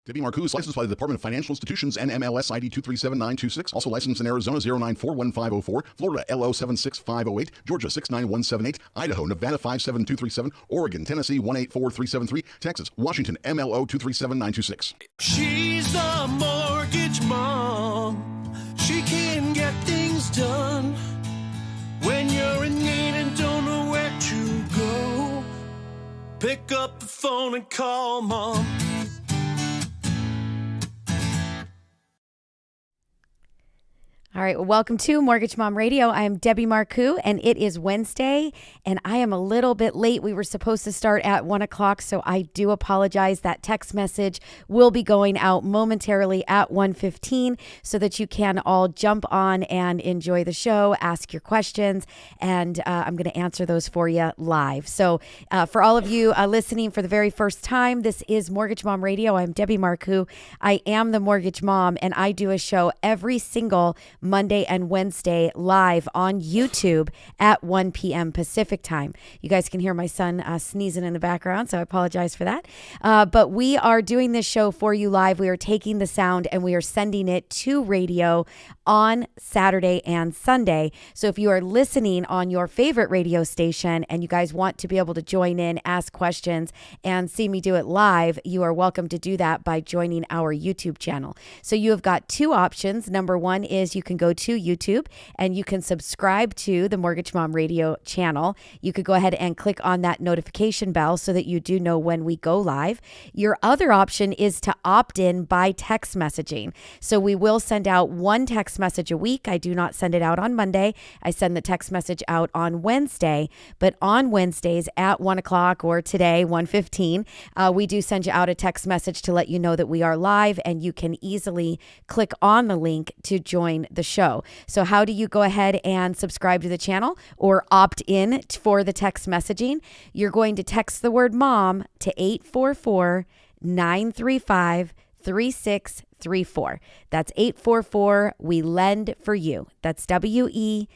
Debbie Marcoux is licensed by the Department of Financial Institutions and MLS ID 237926. Also licensed in Arizona 0941504, Florida LO 76508, Georgia 69178, Idaho, Nevada 57237, Oregon, Tennessee 184373, Texas, Washington MLO 237926. She's a mortgage mom. She can get things done when you're in need and don't know where to go. Pick up the phone and call Mom. All right, well, welcome to Mortgage Mom Radio. I am Debbie Marcoux, and it is Wednesday, and I am a little bit late. We were supposed to start at 1 o'clock, so I do apologize. That text message will be going out momentarily at 1:15 so that you can all jump on and enjoy the show, ask your questions, and I'm going to answer those for you live. So for all of you listening for the very first time, this is Mortgage Mom Radio. I'm Debbie Marcoux. I am the Mortgage Mom, and I do a show every single Monday and Wednesday live on YouTube at 1 p.m. Pacific time. You guys can hear my son sneezing in the background, so I apologize for that. But we are doing this show for you live. We are taking the sound and we are sending it to radio on Saturday and Sunday. So if you are listening on your favorite radio station and you guys want to be able to join in, ask questions, and see me do it live, you are welcome to do that by joining our YouTube channel. So you have got two options. Number one is you can go to YouTube and you can subscribe to the Mortgage Mom Radio channel. You could go ahead and click on that notification bell so that you do know when we go live. Your other option is to opt in by text messaging. So we will send out one text message a week. I do not send it out on Monday. I send the text message out on Wednesday, but on Wednesdays at 1 o'clock or today, 1:15, we do send you out a text message to let you know that we are live, and you can easily click on the link to join the show. So how do you go ahead and subscribe to the channel or opt in for the text messaging? You're going to text the word mom to 844-935-3634. That's 844 We Lend for You. That's WELEND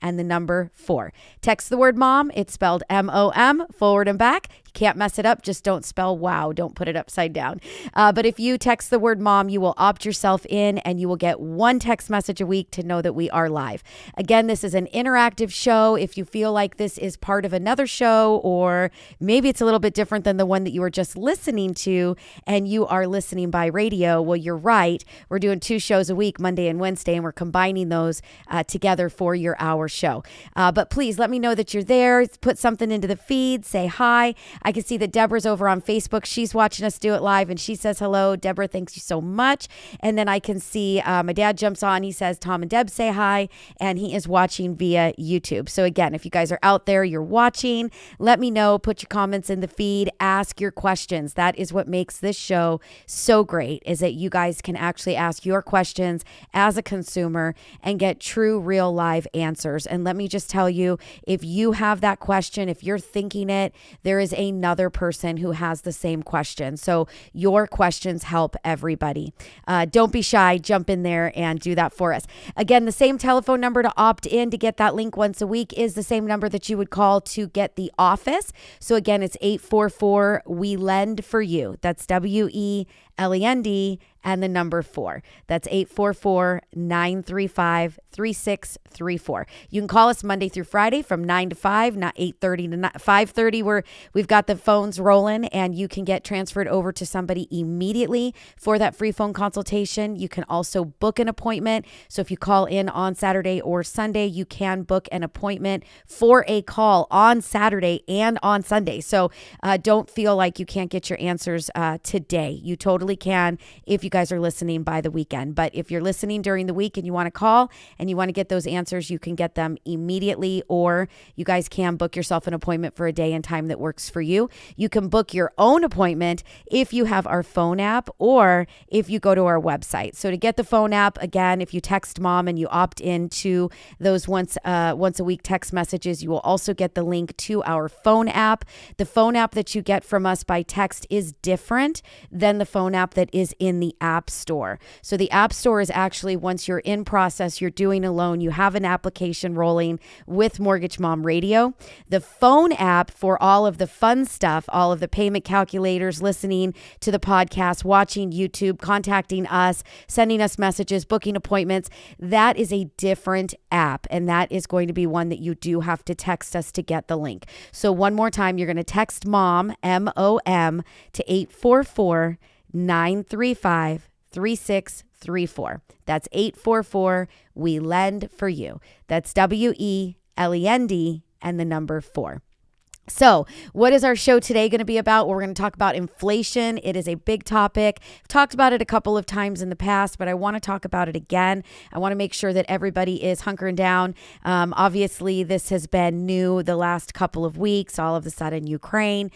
and the number 4. Text the word mom. It's spelled MOM, forward and back. You can't mess it up. Just don't spell wow. Don't put it upside down. But if you text the word mom, you will opt yourself in and you will get one text message a week to know that we are live. Again, this is an interactive show. If you feel like this is part of another show, or maybe it's a little bit different than the one that you were just listening to and you are listening by radio, well, you're right. We're doing 2 shows a week, Monday and Wednesday, and we're combining those together for your hour show. But please let me know that you're there. Put something into the feed. Say hi. I can see that Deborah's over on Facebook. She's watching us do it live, and she says hello. Deborah, thanks you so much. And then I can see my dad jumps on. He says, Tom and Deb say hi, and he is watching via YouTube. So again, if you guys are out there, you're watching, let me know. Put your comments in the feed. Ask your questions. That is what makes this show so great, is that you guys can actually ask your questions as a consumer and get true, real, live answers. And let me just tell you, if you have that question, if you're thinking it, there is another person who has the same question. So your questions help everybody. Don't be shy. Jump in there and do that for us. Again, the same telephone number to opt in to get that link once a week is the same number that you would call to get the office. So again, it's 844 We Lend for You. That's WELEND and the number 4. That's 844-935-3634. You can call us Monday through Friday from 9 to 5, not 8:30 to 5:30, where we've got the phones rolling, and you can get transferred over to somebody immediately for that free phone consultation. You can also book an appointment. So if you call in on Saturday or Sunday, you can book an appointment for a call on Saturday and on Sunday. So don't feel like you can't get your answers today. You totally can if you guys are listening by the weekend. But if you're listening during the week and you want to call and you want to get those answers, you can get them immediately, or you guys can book yourself an appointment for a day and time that works for you. You can book your own appointment if you have our phone app or if you go to our website. So to get the phone app, again, if you text mom and you opt into those once a week text messages, you will also get the link to our phone app. The phone app that you get from us by text is different than the phone app that is in the App Store. So the App Store is actually, once you're in process, you're doing a loan, you have an application rolling with Mortgage Mom Radio. The phone app for all of the fun stuff, all of the payment calculators, listening to the podcast, watching YouTube, contacting us, sending us messages, booking appointments, that is a different app. And that is going to be one that you do have to text us to get the link. So one more time, you're going to text MOM, MOM, to 844-935-3634. That's 844 We Lend for You. That's WELEND and the number 4. So what is our show today going to be about? We're going to talk about inflation. It is a big topic. I've talked about it a couple of times in the past, but I want to talk about it again. I want to make sure that everybody is hunkering down. Obviously, this has been new the last couple of weeks. All of a sudden, Ukraine,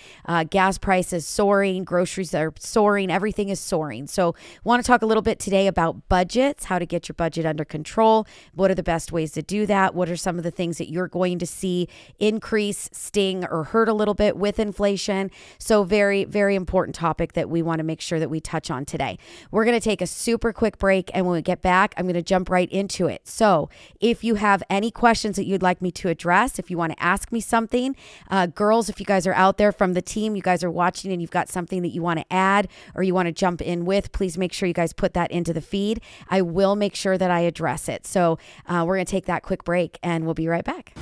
gas prices soaring, groceries are soaring, everything is soaring. So I want to talk a little bit today about budgets, how to get your budget under control. What are the best ways to do that? What are some of the things that you're going to see increase, sting, or hurt a little bit with inflation? So very, very important topic that we want to make sure that we touch on today. We're going to take a super quick break, and when we get back, I'm going to jump right into it. So if you have any questions that you'd like me to address, if you want to ask me something, girls, if you guys are out there from the team, you guys are watching and you've got something that you want to add or you want to jump in with, please make sure you guys put that into the feed. I will make sure that I address it. So we're going to take that quick break and we'll be right back.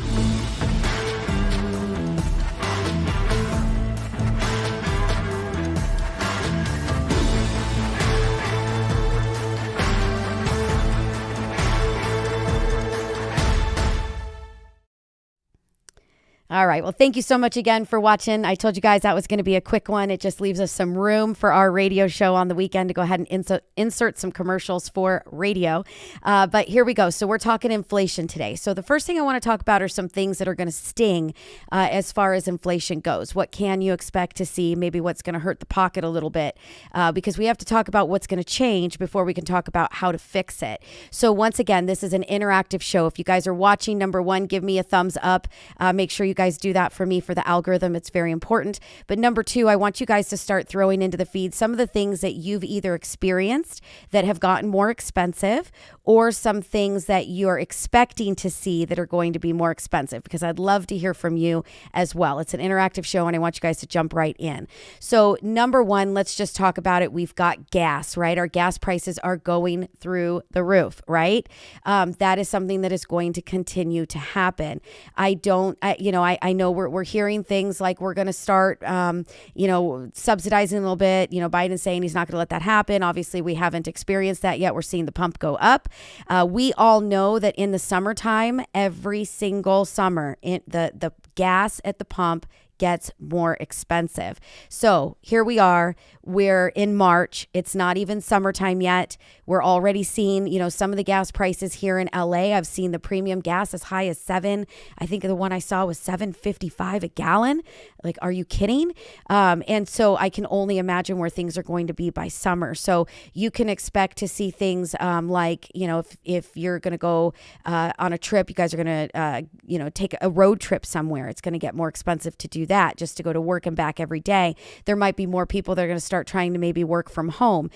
All right. Well, thank you so much again for watching. I told you guys that was going to be a quick one. It just leaves us some room for our radio show on the weekend to go ahead and insert some commercials for radio. But here we go. So we're talking inflation today. So the first thing I want to talk about are some things that are going to sting as far as inflation goes. What can you expect to see? Maybe what's going to hurt the pocket a little bit, because we have to talk about what's going to change before we can talk about how to fix it. So once again, this is an interactive show. If you guys are watching, number one, give me a thumbs up. Make sure you guys do that for me for the algorithm. It's very important. But number two, I want you guys to start throwing into the feed some of the things that you've either experienced that have gotten more expensive, or some things that you're expecting to see that are going to be more expensive, because I'd love to hear from you as well. It's an interactive show and I want you guys to jump right in. So number one, let's just talk about it. We've got gas, right? Our gas prices are going through the roof, right? That is something that is going to continue to happen. I know we're hearing things like we're going to start, subsidizing a little bit. Biden's saying he's not going to let that happen. Obviously, we haven't experienced that yet. We're seeing the pump go up. We all know that in the summertime, every single summer, the gas at the pump gets more expensive. So here we are. We're in March. It's not even summertime yet. We're already seeing, some of the gas prices here in LA. I've seen the premium gas as high as I think the one I saw was $7.55 a gallon. Like, are you kidding? And so I can only imagine where things are going to be by summer. So you can expect to see things if you're going to go on a trip, you guys are going to, take a road trip somewhere. It's going to get more expensive to do that, just to go to work and back every day. There might be more people that are going to start trying to maybe work from home.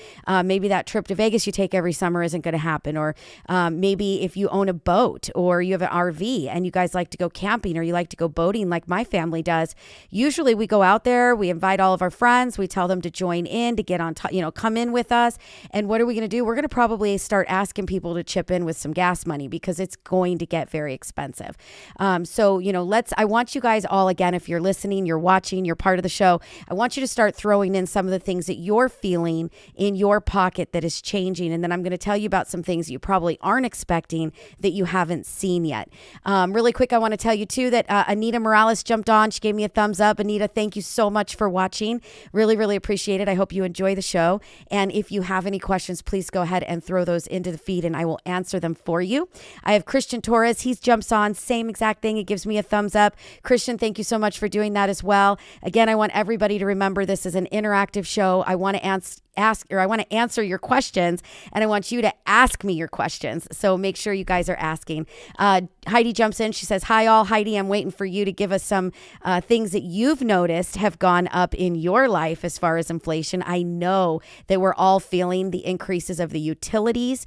Maybe that trip to Vegas you take every summer isn't going to happen. Or maybe if you own a boat or you have an RV and you guys like to go camping or you like to go boating like my family does, usually we go out there, we invite all of our friends, we tell them to join in, to get on top, come in with us. And what are we going to do? We're going to probably start asking people to chip in with some gas money, because it's going to get very expensive. I want you guys all, again, if you're listening, you're watching, you're part of the show, I want you to start throwing in some of the things that you're feeling in your pocket that is changing. And then I'm going to tell you about some things that you probably aren't expecting that you haven't seen yet. Really quick, I want to tell you too that Anita Morales jumped on. She gave me a thumbs up. Anita, thank you so much for watching. Really, really appreciate it. I hope you enjoy the show. And if you have any questions, please go ahead and throw those into the feed and I will answer them for you. I have Christian Torres. He jumps on. Same exact thing. He gives me a thumbs up. Christian, thank you so much for doing that as well. Again, I want everybody to remember this is an interactive show. I want to to answer your questions, and I want you to ask me your questions. So make sure you guys are asking. Heidi jumps in. She says, hi all. Heidi, I'm waiting for you to give us some things that you've noticed have gone up in your life as far as inflation. I know that we're all feeling the increases of the utilities.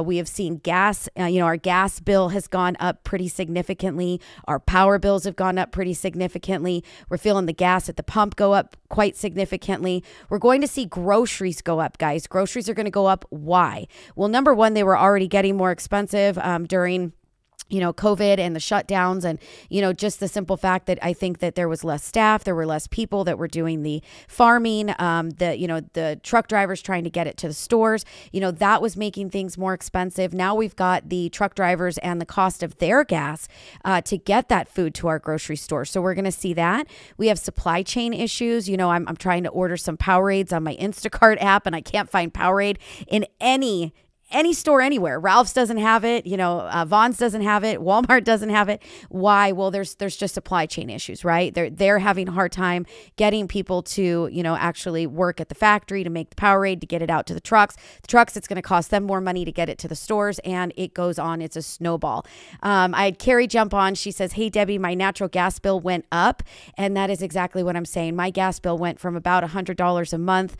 We have seen gas, our gas bill has gone up pretty significantly. Our power bills have gone up pretty significantly. We're feeling the gas at the pump go up quite significantly. We're going to see groceries go up, guys. Groceries are going to go up. Why? Well, number one, they were already getting more expensive during COVID and the shutdowns, and, just the simple fact that I think that there was less staff, there were less people that were doing the farming, the truck drivers trying to get it to the stores, that was making things more expensive. Now we've got the truck drivers and the cost of their gas to get that food to our grocery store. So we're going to see that. We have supply chain issues. I'm trying to order some Powerades on my Instacart app, and I can't find Powerade in any store anywhere. Ralph's doesn't have it, Vons doesn't have it, Walmart doesn't have it. Why? Well, there's just supply chain issues, right? They're having a hard time getting people to, actually work at the factory to make the Powerade, to get it out to the trucks. It's going to cost them more money to get it to the stores, and it goes on. It's a snowball. I had Carrie jump on. She says, hey, Debbie, my natural gas bill went up. And that is exactly what I'm saying. My gas bill went from about $100 a month,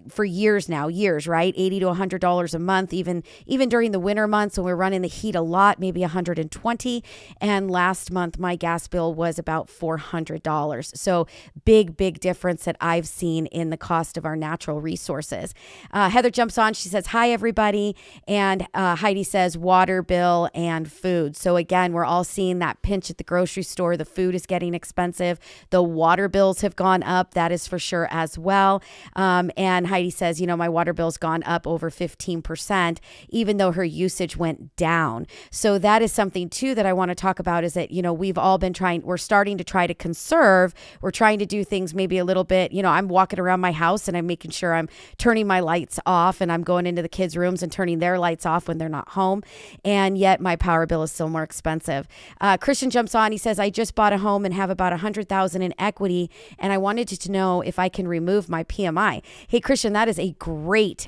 for years, right? $80 to $100 a month, even during the winter months when we're running the heat a lot, maybe $120. And last month, my gas bill was about $400. So big difference that I've seen in the cost of our natural resources. Heather jumps on. She says, hi, everybody. And Heidi says, water bill and food. So again, we're all seeing that pinch at the grocery store. The food is getting expensive. The water bills have gone up. That is for sure as well. And Heidi says, my water bill's gone up over 15%, even though her usage went down. So that is something too that I want to talk about, is that, we've all been we're starting to try to conserve. We're trying to do things maybe a little bit, I'm walking around my house and I'm making sure I'm turning my lights off, and I'm going into the kids' rooms and turning their lights off when they're not home. And yet my power bill is still more expensive. Christian jumps on. He says, I just bought a home and have about $100,000 in equity, and I wanted to know if I can remove my PMI. Hey, Christian, that is a great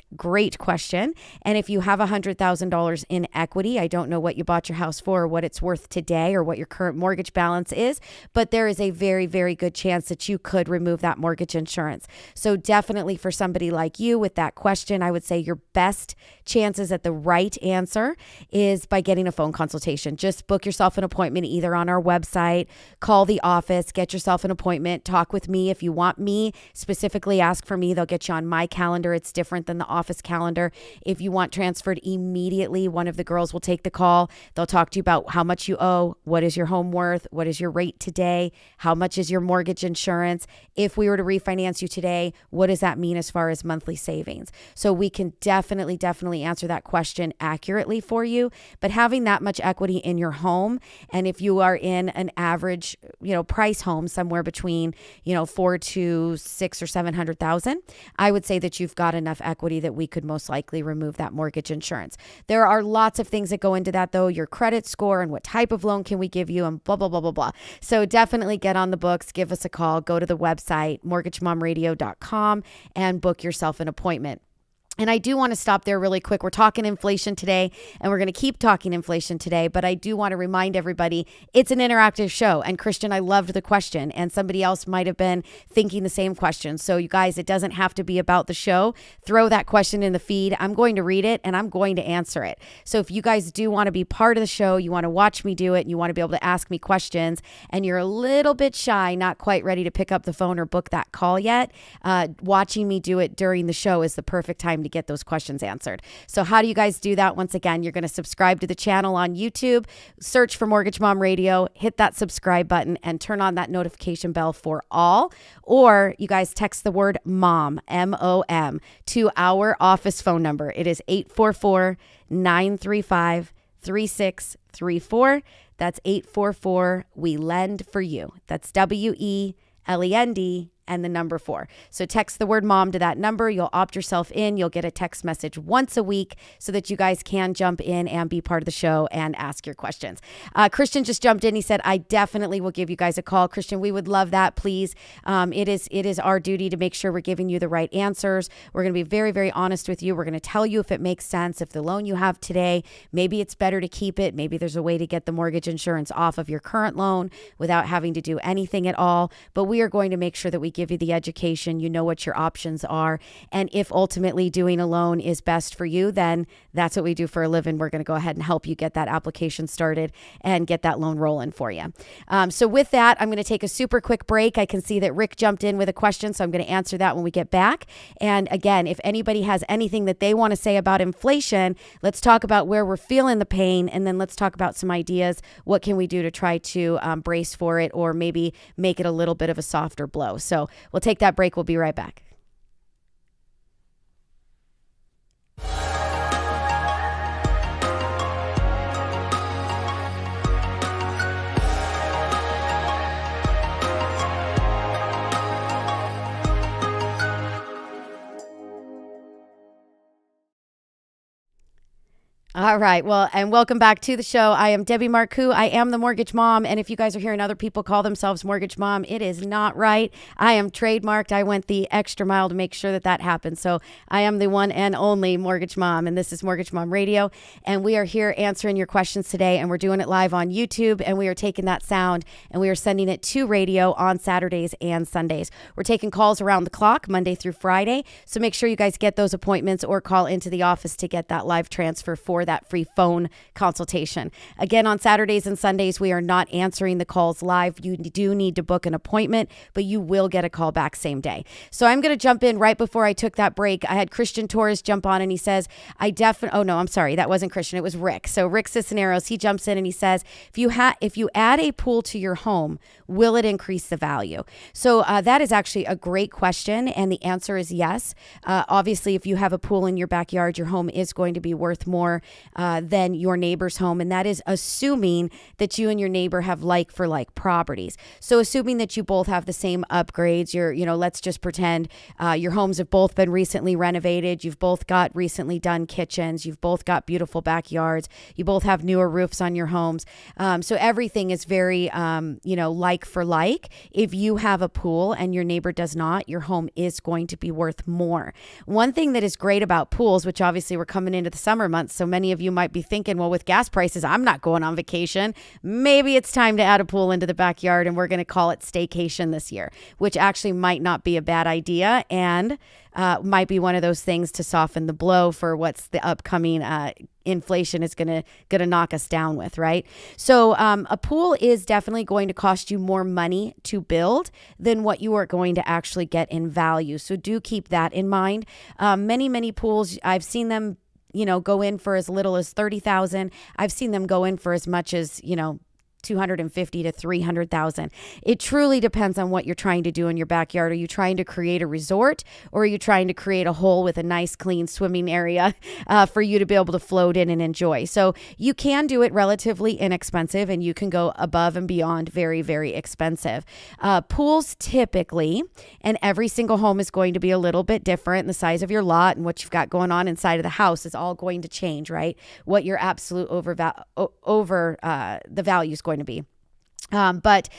question. And if you have $100,000 in equity, I don't know what you bought your house for, or what it's worth today, or what your current mortgage balance is, but there is a very, very good chance that you could remove that mortgage insurance. So definitely for somebody like you with that question, I would say your best chances at the right answer is by getting a phone consultation. Just book yourself an appointment either on our website, call the office, get yourself an appointment, talk with me. If you want me specifically, ask for me. They'll get you on my calendar. It's different than the office calendar. If you want transferred immediately, one of the girls will take the call. They'll talk to you about how much you owe, what is your home worth, what is your rate today, how much is your mortgage insurance. If we were to refinance you today, what does that mean as far as monthly savings? So we can definitely answer that question accurately for you. But having that much equity in your home, and if you are in an average, price home somewhere between, $400,000 to $600,000 or $700,000, I would say that you've got enough equity that we could most likely remove that mortgage insurance. There are lots of things that go into that, though. Your credit score and what type of loan can we give you, and blah, blah, blah, blah, blah. So definitely get on the books, give us a call, go to the website, mortgagemomradio.com, and book yourself an appointment. And I do want to stop there really quick. We're talking inflation today, and we're going to keep talking inflation today. But I do want to remind everybody, it's an interactive show. And Christian, I loved the question, and somebody else might have been thinking the same question. So you guys, it doesn't have to be about the show. Throw that question in the feed. I'm going to read it, and I'm going to answer it. So if you guys do want to be part of the show, you want to watch me do it, and you want to be able to ask me questions, and you're a little bit shy, not quite ready to pick up the phone or book that call yet, watching me do it during the show is the perfect time to get those questions answered. So how do you guys do that? Once again, you're going to subscribe to the channel on YouTube, search for Mortgage Mom Radio, hit that subscribe button, and turn on that notification bell for all. Or you guys text the word MOM, M-O-M, to our office phone number. It is 844-935-3634. That's 844 We Lend for You. That's WELEND and the number 4. So text the word mom to that number. You'll opt yourself in. You'll get a text message once a week so that you guys can jump in and be part of the show and ask your questions. Christian just jumped in. He said, I definitely will give you guys a call. Christian, we would love that, please. It is our duty to make sure we're giving you the right answers. We're going to be very, very honest with you. We're going to tell you if it makes sense. If the loan you have today, maybe it's better to keep it. Maybe there's a way to get the mortgage insurance off of your current loan without having to do anything at all. But we are going to make sure that we give you the education. You know what your options are. And if ultimately doing a loan is best for you, then that's what we do for a living. We're going to go ahead and help you get that application started and get that loan rolling for you. So with that, I'm going to take a super quick break. I can see that Rick jumped in with a question, so I'm going to answer that when we get back. And again, if anybody has anything that they want to say about inflation, let's talk about where we're feeling the pain, and then let's talk about some ideas. What can we do to try to brace for it, or maybe make it a little bit of a softer blow? So we'll take that break. We'll be right back. All right. Well, and welcome back to the show. I am Debbie Marcoux. I am the Mortgage Mom. And if you guys are hearing other people call themselves Mortgage Mom, it is not right. I am trademarked. I went the extra mile to make sure that that happened. So I am the one and only Mortgage Mom. And this is Mortgage Mom Radio. And we are here answering your questions today. And we're doing it live on YouTube. And we are taking that sound and we are sending it to radio on Saturdays and Sundays. We're taking calls around the clock, Monday through Friday. So make sure you guys get those appointments or call into the office to get that live transfer for that free phone consultation. Again, on Saturdays and Sundays, we are not answering the calls live. You do need to book an appointment, but you will get a call back same day. So I'm going to jump in right before I took that break. I had Christian Torres jump on and he says, oh no, I'm sorry. That wasn't Christian. It was Rick. So Rick Cisneros, he jumps in and he says, if you add a pool to your home, will it increase the value? So that is actually a great question. And the answer is yes. Obviously, if you have a pool in your backyard, your home is going to be worth more than your neighbor's home. And that is assuming that you and your neighbor have like for like properties. So assuming that you both have the same upgrades, let's just pretend your homes have both been recently renovated. You've both got recently done kitchens. You've both got beautiful backyards. You both have newer roofs on your homes. So everything is very, like for like. If you have a pool and your neighbor does not, your home is going to be worth more. One thing that is great about pools, which obviously we're coming into the summer months, so many of you might be thinking, well, with gas prices, I'm not going on vacation. Maybe it's time to add a pool into the backyard, and we're going to call it staycation this year, which actually might not be a bad idea and might be one of those things to soften the blow for what's the upcoming inflation is going to knock us down with, right? So a pool is definitely going to cost you more money to build than what you are going to actually get in value. So do keep that in mind. Many pools, I've seen them go in for as little as $30,000. I've seen them go in for as much as, $250,000 to $300,000. It truly depends on what you're trying to do in your backyard. Are you trying to create a resort, or are you trying to create a hole with a nice, clean swimming area for you to be able to float in and enjoy? So you can do it relatively inexpensive, and you can go above and beyond very, very expensive. Pools typically, and every single home is going to be a little bit different. The size of your lot and what you've got going on inside of the house is all going to change, right? What your absolute the value is going to be. But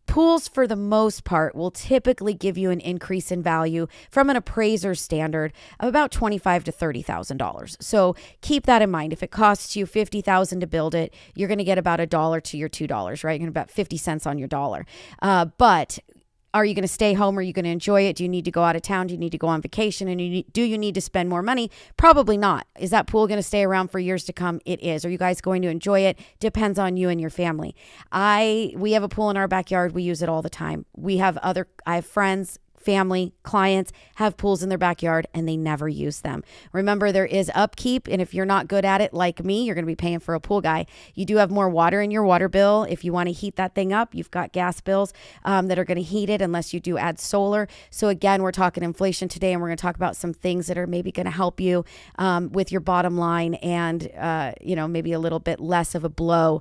pools, for the most part, will typically give you an increase in value from an appraiser's standard of about $25,000 to $30,000. So keep that in mind. If it costs you $50,000 to build it, you're going to get about $1 to your $2, right? You're going to about 50 cents on your dollar. But are you going to stay home? Are you going to enjoy it? Do you need to go out of town? Do you need to go on vacation? And do you need to spend more money? Probably not. Is that pool going to stay around for years to come? It is. Are you guys going to enjoy it? Depends on you and your family. We have a pool in our backyard. We use it all the time. I have friends, family, clients have pools in their backyard and they never use them. Remember, there is upkeep, and if you're not good at it like me, you're going to be paying for a pool guy. You do have more water in your water bill. If you want to heat that thing up, you've got gas bills that are going to heat it unless you do add solar. So again, we're talking inflation today, and we're going to talk about some things that are maybe going to help you with your bottom line, and maybe a little bit less of a blow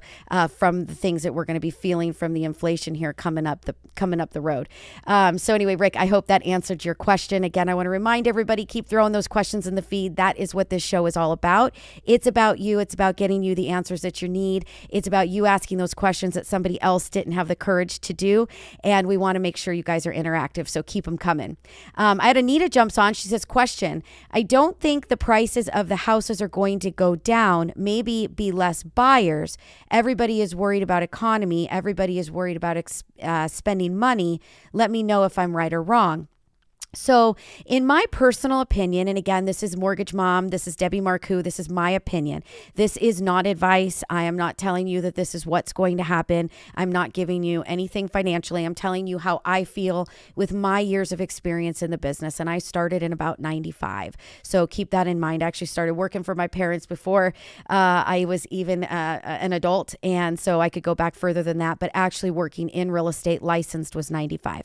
from the things that we're going to be feeling from the inflation here coming up the road. So anyway, Rick, I hope that answered your question. Again, I want to remind everybody, keep throwing those questions in the feed. That is what this show is all about. It's about you. It's about getting you the answers that you need. It's about you asking those questions that somebody else didn't have the courage to do. And we want to make sure you guys are interactive. So keep them coming. I had Anita jumps on. She says, question, I don't think the prices of the houses are going to go down, maybe be less buyers. Everybody is worried about economy. Everybody is worried about spending money. Let me know if I'm right or wrong. So in my personal opinion, and again, this is Mortgage Mom, this is Debbie Marcoux, this is my opinion. This is not advice. I am not telling you that this is what's going to happen. I'm not giving you anything financially. I'm telling you how I feel with my years of experience in the business. And I started in about 95. So keep that in mind. I actually started working for my parents before I was even an adult. And so I could go back further than that, but actually working in real estate licensed was 95.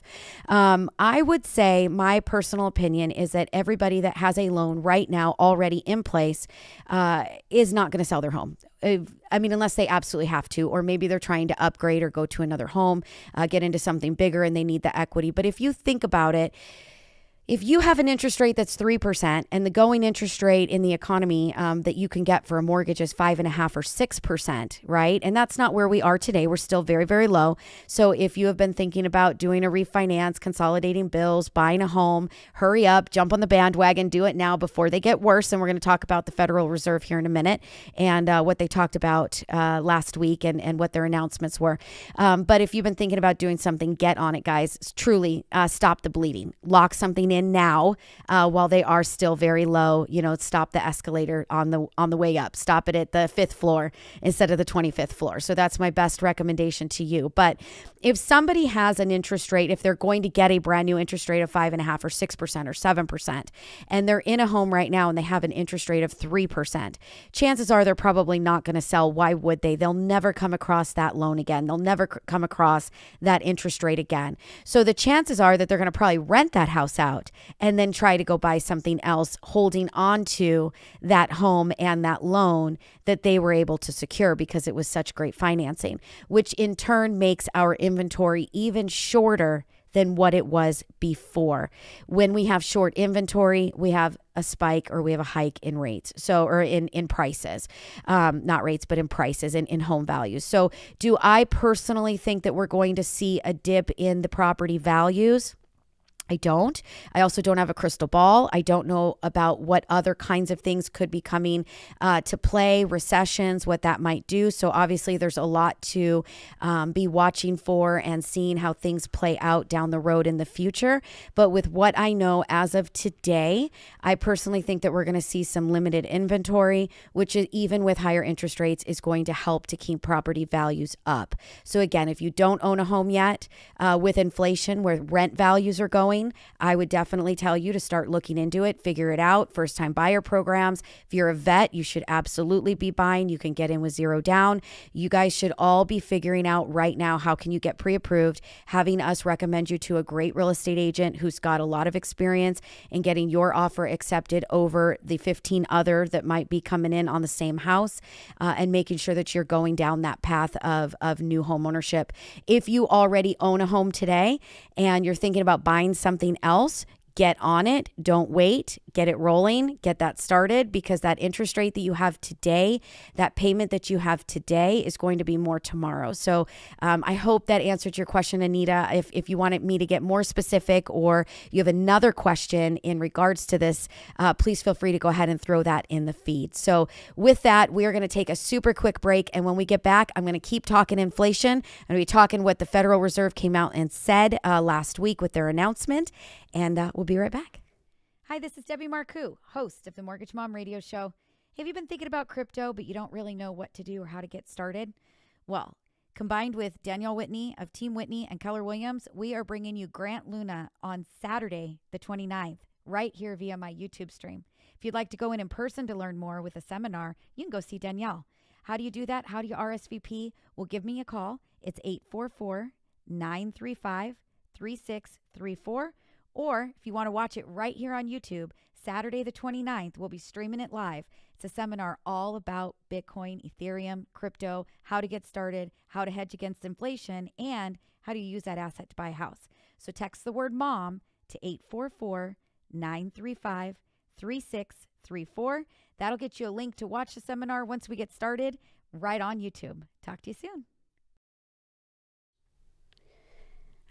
I would say my personal opinion is that everybody that has a loan right now already in place is not going to sell their home. I mean, unless they absolutely have to, or maybe they're trying to upgrade or go to another home, get into something bigger and they need the equity. But if you think about it, if you have an interest rate that's 3% and the going interest rate in the economy that you can get for a mortgage is 5.5% or 6%, right? And that's not where we are today. We're still very, very low. So if you have been thinking about doing a refinance, consolidating bills, buying a home, hurry up, jump on the bandwagon, do it now before they get worse. And we're going to talk about the Federal Reserve here in a minute and what they talked about last week and what their announcements were. But if you've been thinking about doing something, get on it, guys. Truly stop the bleeding. Lock something in now while they are still very low. Stop the escalator on the way up. Stop it at the 5th floor instead of the 25th floor. So that's my best recommendation to you. But if somebody has an interest rate, if they're going to get a brand new interest rate of 5.5% or 6% or 7%, and they're in a home right now and they have an interest rate of 3%, chances are they're probably not going to sell. Why would they? They'll never come across that loan again. They'll never come across that interest rate again. So the chances are that they're going to probably rent that house out and then try to go buy something else, holding on to that home and that loan that they were able to secure because it was such great financing, which in turn makes our inventory even shorter than what it was before. When we have short inventory, we have a spike or we have a hike in rates. Or in prices, not rates, but in prices and in home values. So do I personally think that we're going to see a dip in the property values? I don't. I also don't have a crystal ball. I don't know about what other kinds of things could be coming to play, recessions, what that might do. So obviously there's a lot to be watching for and seeing how things play out down the road in the future. But with what I know as of today, I personally think that we're going to see some limited inventory, which is, even with higher interest rates, is going to help to keep property values up. So again, if you don't own a home yet, with inflation where rent values are going, I would definitely tell you to start looking into it, figure it out. First time buyer programs. If you're a vet, you should absolutely be buying. You can get in with 0 down. You guys should all be figuring out right now, how can you get pre-approved, having us recommend you to a great real estate agent who's got a lot of experience in getting your offer accepted over the 15 other that might be coming in on the same house, and making sure that you're going down that path of new home ownership. If you already own a home today and you're thinking about buying something else, get on it. Don't wait. Get it rolling. Get that started, because that interest rate that you have today, that payment that you have today, is going to be more tomorrow. So I hope that answered your question, Anita. If you wanted me to get more specific, or you have another question in regards to this, please feel free to go ahead and throw that in the feed. So with that, we are going to take a super quick break. And when we get back, I'm going to keep talking inflation. I'm going to be talking what the Federal Reserve came out and said last week with their announcement. And we'll be right back. Hi, this is Debbie Marcoux, host of the Mortgage Mom Radio Show. Have you been thinking about crypto, but you don't really know what to do or how to get started? Well, Combined with Danielle Whitney of Team Whitney and Keller Williams, we are bringing you Grant Luna on Saturday, the 29th, right here via my YouTube stream. If you'd like to go in person to learn more with a seminar, you can go see Danielle. How do you do that? How do you RSVP? Well, give me a call. It's 844-935-3634. Or if you want to watch it right here on YouTube, Saturday the 29th, we'll be streaming it live. It's a seminar all about Bitcoin, Ethereum, crypto, how to get started, how to hedge against inflation, and how do you use that asset to buy a house. So text the word MOM to 844-935-3634. That'll get you a link to watch the seminar once we get started right on YouTube. Talk to you soon.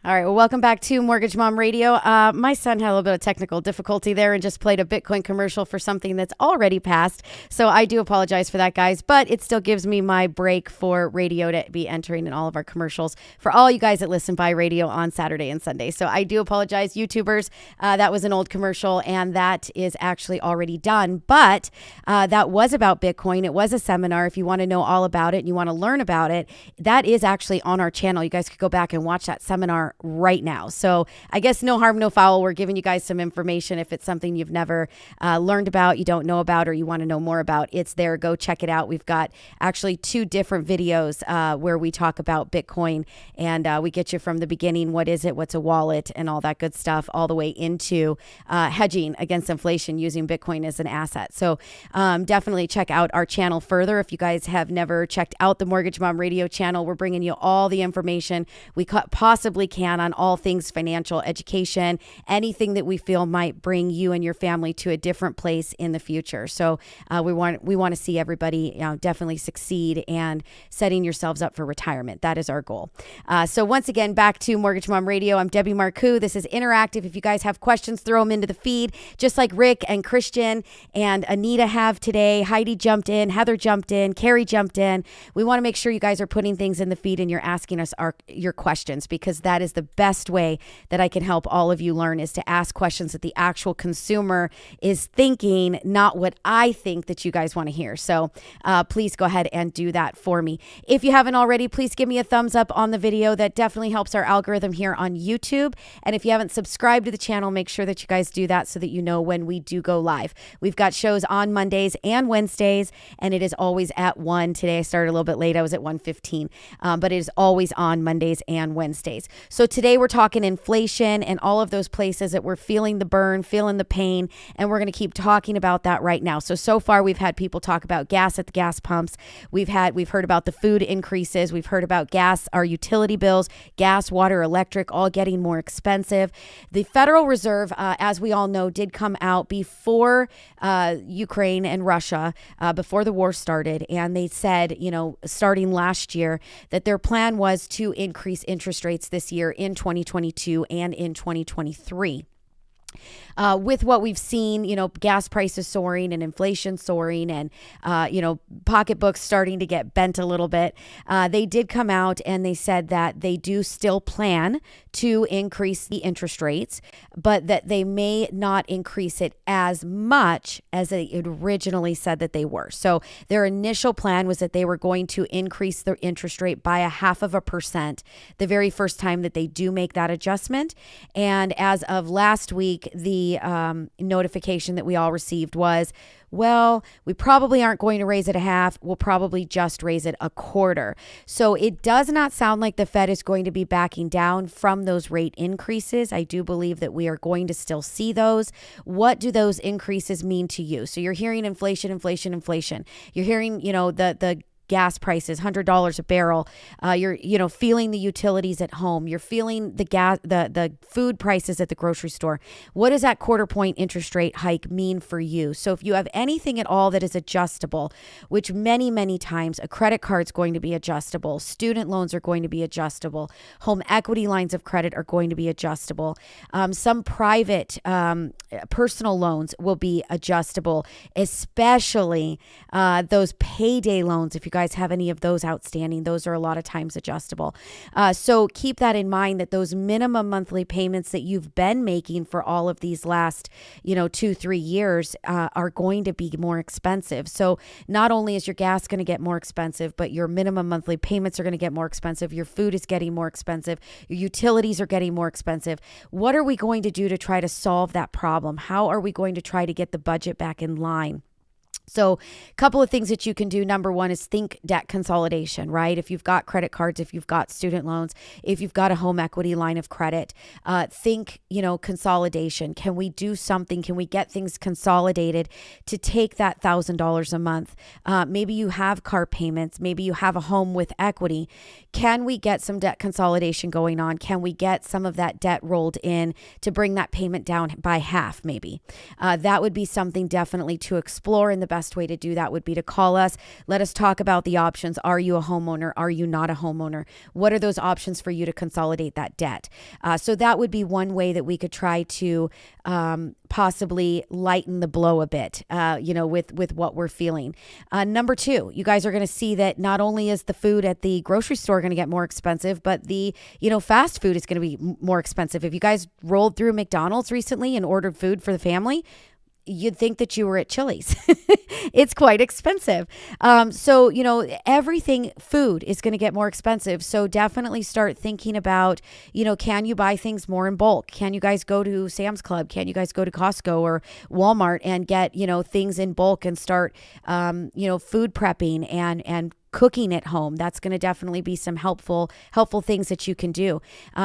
All right, well, welcome back to Mortgage Mom Radio. My son had a little bit of technical difficulty there and just played a Bitcoin commercial for something that's already passed. So I do apologize for that, guys, but it still gives me my break for radio to be entering in all of our commercials for all you guys that listen by radio on Saturday and Sunday. So I do apologize, YouTubers. That was an old commercial, and that is actually already done. But that was about Bitcoin. It was a seminar. If you want to know all about it and you want to learn about it, that is actually on our channel. You guys could go back and watch that seminar right now. So I guess no harm, no foul. We're giving you guys some information. If it's something you've never learned about, you don't know about, or you want to know more about, it's there. Go check it out. We've got actually 2 different videos where we talk about Bitcoin, and we get you from the beginning. What is it? What's a wallet? And all that good stuff, all the way into hedging against inflation using Bitcoin as an asset. So definitely check out our channel further. If you guys have never checked out the Mortgage Mom Radio channel, we're bringing you all the information we possibly can on all things financial education, anything that we feel might bring you and your family to a different place in the future. So we want to see everybody definitely succeed and setting yourselves up for retirement. That is our goal. So once again, back to Mortgage Mom Radio. I'm Debbie Marcoux. This is interactive. If you guys have questions, throw them into the feed, just like Rick and Christian and Anita have today. Heidi jumped in, Heather jumped in, Carrie jumped in. We want to make sure you guys are putting things in the feed and you're asking us your questions, because that is the best way that I can help all of you learn, is to ask questions that the actual consumer is thinking, not what I think that you guys want to hear. So please go ahead and do that for me. If you haven't already, please give me a thumbs up on the video. That definitely helps our algorithm here on YouTube. And if you haven't subscribed to the channel, make sure that you guys do that so that you know when we do go live. We've got shows on Mondays and Wednesdays, and it is always at 1. Today I started a little bit late. I was at 1:15, but it is always on Mondays and Wednesdays. So today we're talking inflation and all of those places that we're feeling the burn, feeling the pain, and we're going to keep talking about that right now. So far we've had people talk about gas at the gas pumps. We've heard about the food increases. We've heard about gas, our utility bills, gas, water, electric, all getting more expensive. The Federal Reserve, as we all know, did come out before Ukraine and Russia, before the war started, and they said, starting last year, that their plan was to increase interest rates this year in 2022 and in 2023. With what we've seen, gas prices soaring and inflation soaring and, pocketbooks starting to get bent a little bit, they did come out and they said that they do still plan to increase the interest rates, but that they may not increase it as much as they had originally said that they were. So their initial plan was that they were going to increase their interest rate by 0.5% the very first time that they do make that adjustment. And as of last week, the notification that we all received was, well, we probably aren't going to raise it 0.5. We'll probably just raise it 1/4. So it does not sound like the Fed is going to be backing down from those rate increases. I do believe that we are going to still see those. What do those increases mean to you? So you're hearing inflation, inflation, inflation. You're hearing, the gas prices, $100 a barrel. You're feeling the utilities at home. You're feeling the food prices at the grocery store. What does that 1/4 point interest rate hike mean for you? So if you have anything at all that is adjustable, which many, many times a credit card is going to be adjustable, student loans are going to be adjustable, home equity lines of credit are going to be adjustable. Some private personal loans will be adjustable, especially those payday loans. If you guys have any of those outstanding. Those are a lot of times adjustable. So keep that in mind, that those minimum monthly payments that you've been making for all of these last, 2-3 years are going to be more expensive. So not only is your gas going to get more expensive, but your minimum monthly payments are going to get more expensive. Your food is getting more expensive. Your utilities are getting more expensive. What are we going to do to try to solve that problem? How are we going to try to get the budget back in line? So a couple of things that you can do. Number one is think debt consolidation, right? If you've got credit cards, if you've got student loans, if you've got a home equity line of credit, think, consolidation. Can we do something? Can we get things consolidated to take that $1,000 a month? Maybe you have car payments. Maybe you have a home with equity. Can we get some debt consolidation going on? Can we get some of that debt rolled in to bring that payment down by half, maybe? That would be something definitely to explore, and the best way to do that would be to call us. Let us talk about the options. Are you a homeowner? Are you not a homeowner? What are those options for you to consolidate that debt? So that would be one way that we could try to possibly lighten the blow a bit, with what we're feeling. Number two, you guys are going to see that not only is the food at the grocery store going to get more expensive, but the, fast food is going to be more expensive. If you guys rolled through McDonald's recently and ordered food for the family, you'd think that you were at Chili's. It's quite expensive. So, everything food is going to get more expensive. So definitely start thinking about, can you buy things more in bulk? Can you guys go to Sam's Club? Can you guys go to Costco or Walmart and get, things in bulk and start, food prepping and cooking at home? That's going to definitely be some helpful things that you can do.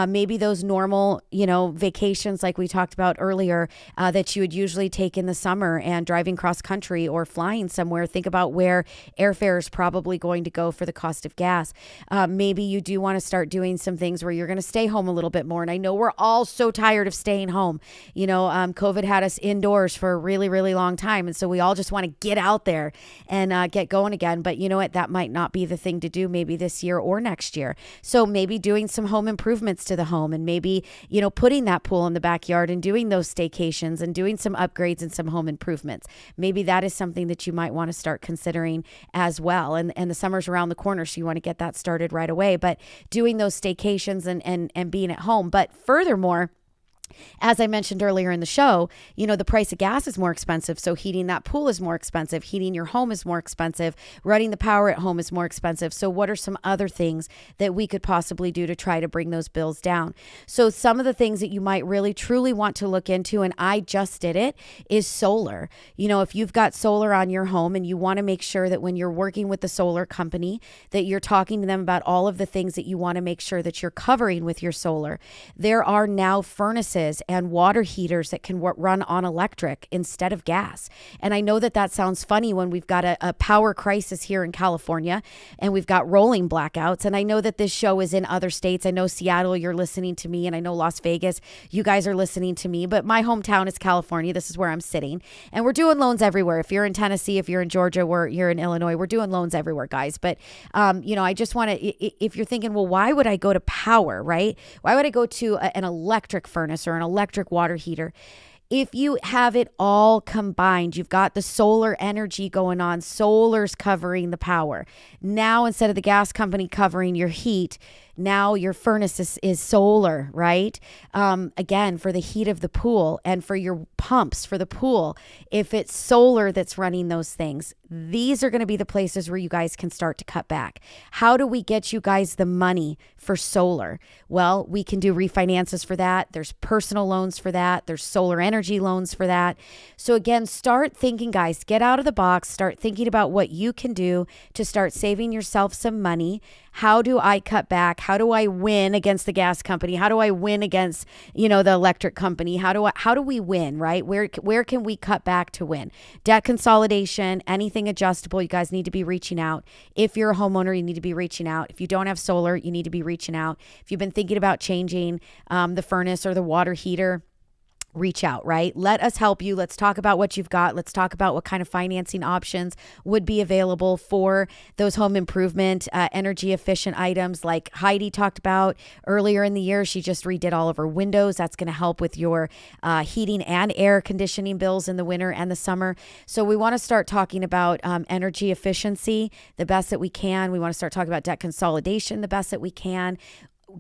Maybe those normal, vacations like we talked about earlier, that you would usually take in the summer, and driving cross country or flying somewhere. Think about where airfare is probably going to go for the cost of gas. Maybe you do want to start doing some things where you're going to stay home a little bit more. And I know we're all so tired of staying home. COVID had us indoors for a really, really long time. And so we all just want to get out there and get going again. But you know what? That might not be the thing to do maybe this year or next year. So maybe doing some home improvements to the home, and maybe, putting that pool in the backyard and doing those staycations and doing some upgrades and some home improvements. Maybe that is something that you might want to start considering as well. And the summer's around the corner, so you want to get that started right away. But doing those staycations and being at home. But furthermore, as I mentioned earlier in the show, the price of gas is more expensive. So heating that pool is more expensive. Heating your home is more expensive. Running the power at home is more expensive. So what are some other things that we could possibly do to try to bring those bills down? So some of the things that you might really truly want to look into, and I just did it, is solar. If you've got solar on your home, and you want to make sure that when you're working with the solar company, that you're talking to them about all of the things that you want to make sure that you're covering with your solar. There are now furnaces and water heaters that can run on electric instead of gas. And I know that sounds funny when we've got a power crisis here in California, and we've got rolling blackouts. And I know that this show is in other states. I know Seattle, you're listening to me, and I know Las Vegas, you guys are listening to me, but my hometown is California. This is where I'm sitting, and we're doing loans everywhere. If you're in Tennessee, if you're in Georgia, you're in Illinois, we're doing loans everywhere, guys. But, I just want to, if you're thinking, well, why would I go to power, right? Why would I go to an electric furnace or an electric water heater? If you have it all combined, you've got the solar energy going on, solar's covering the power. Now, instead of the gas company covering your heat, now your furnace is solar, right? Again, for the heat of the pool and for your pumps for the pool, if it's solar that's running those things, these are going to be the places where you guys can start to cut back. How do we get you guys the money for solar? Well, we can do refinances for that. There's personal loans for that. There's solar energy loans for that. So again, start thinking, guys, get out of the box. Start thinking about what you can do to start saving yourself some money. How do I cut back? How do I win against the gas company? How do I win against, the electric company? How do we win, right? Where can we cut back to win? Debt consolidation, anything adjustable, you guys need to be reaching out. If you're a homeowner, you need to be reaching out. If you don't have solar, you need to be reaching out. If you've been thinking about changing the furnace or the water heater, reach out, right? Let us help you. Let's talk about what you've got. Let's talk about what kind of financing options would be available for those home improvement, energy efficient items like Heidi talked about earlier in the year. She just redid all of her windows. That's going to help with your heating and air conditioning bills in the winter and the summer. So we want to start talking about energy efficiency the best that we can. We want to start talking about debt consolidation the best that we can.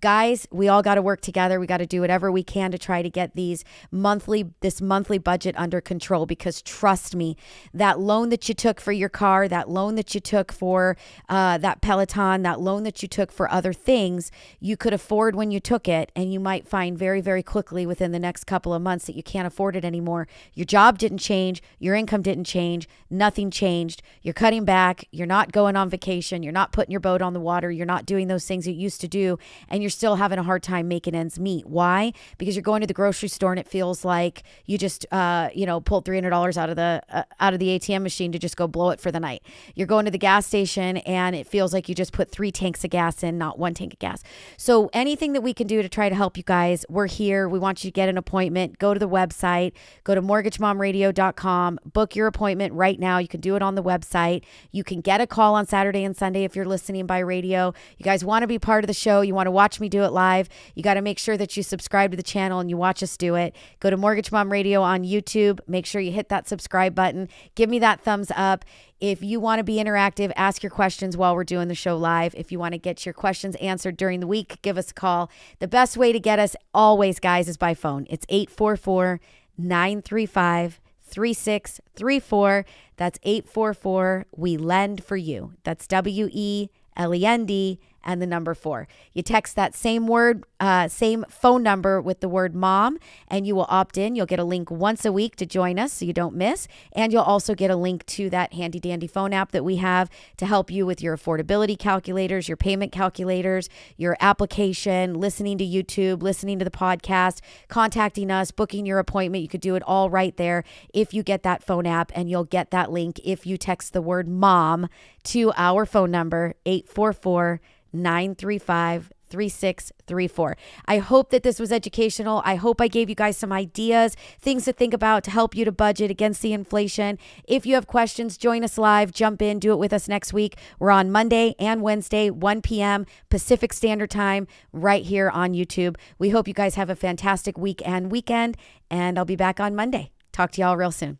Guys, we all got to work together. We got to do whatever we can to try to get this monthly budget under control, because trust me, that loan that you took for your car, that loan that you took for that Peloton, that loan that you took for other things, you could afford when you took it, and you might find very, very quickly within the next couple of months that you can't afford it anymore. Your job didn't change. Your income didn't change. Nothing changed. You're cutting back. You're not going on vacation. You're not putting your boat on the water. You're not doing those things you used to do. And you're still having a hard time making ends meet. Why? Because you're going to the grocery store and it feels like you just, pulled $300 out of the ATM machine to just go blow it for the night. You're going to the gas station and it feels like you just put 3 tanks of gas in, not 1 tank of gas. So anything that we can do to try to help you guys, we're here. We want you to get an appointment. Go to the website, go to mortgagemomradio.com, book your appointment right now. You can do it on the website. You can get a call on Saturday and Sunday if you're listening by radio. You guys want to be part of the show. You want to watch me do it live. You got to make sure that you subscribe to the channel and you watch us do it. Go to Mortgage Mom Radio on YouTube. Make sure you hit that subscribe button. Give me that thumbs up. If you want to be interactive, ask your questions while we're doing the show live. If you want to get your questions answered during the week, give us a call. The best way to get us always, guys, is by phone. It's 844-935-3634. That's 844. We lend for you. That's WELEND and the number 4. You text that same word, same phone number with the word mom, and you will opt in. You'll get a link once a week to join us so you don't miss. And you'll also get a link to that handy dandy phone app that we have to help you with your affordability calculators, your payment calculators, your application, listening to YouTube, listening to the podcast, contacting us, booking your appointment. You could do it all right there if you get that phone app, and you'll get that link if you text the word mom to our phone number, 844-935-3634. I hope that this was educational. I hope I gave you guys some ideas, things to think about to help you to budget against the inflation. If you have questions, join us live, jump in, do it with us next week. We're on Monday and Wednesday, 1 p.m. Pacific Standard Time, right here on YouTube. We hope you guys have a fantastic week and weekend, and I'll be back on Monday. Talk to y'all real soon.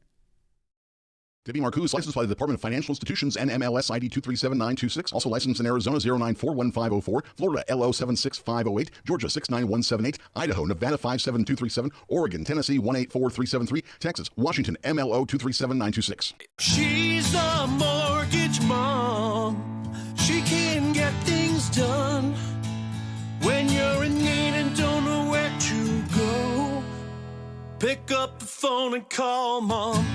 Debbie Marcoux, licensed by the Department of Financial Institutions and MLS ID 237926. Also licensed in Arizona 0941504, Florida LO 76508, Georgia 69178, Idaho, Nevada 57237, Oregon, Tennessee 184373, Texas, Washington MLO 237926. She's a mortgage mom. She can get things done when you're in need and don't know where to go. Pick up the phone and call mom.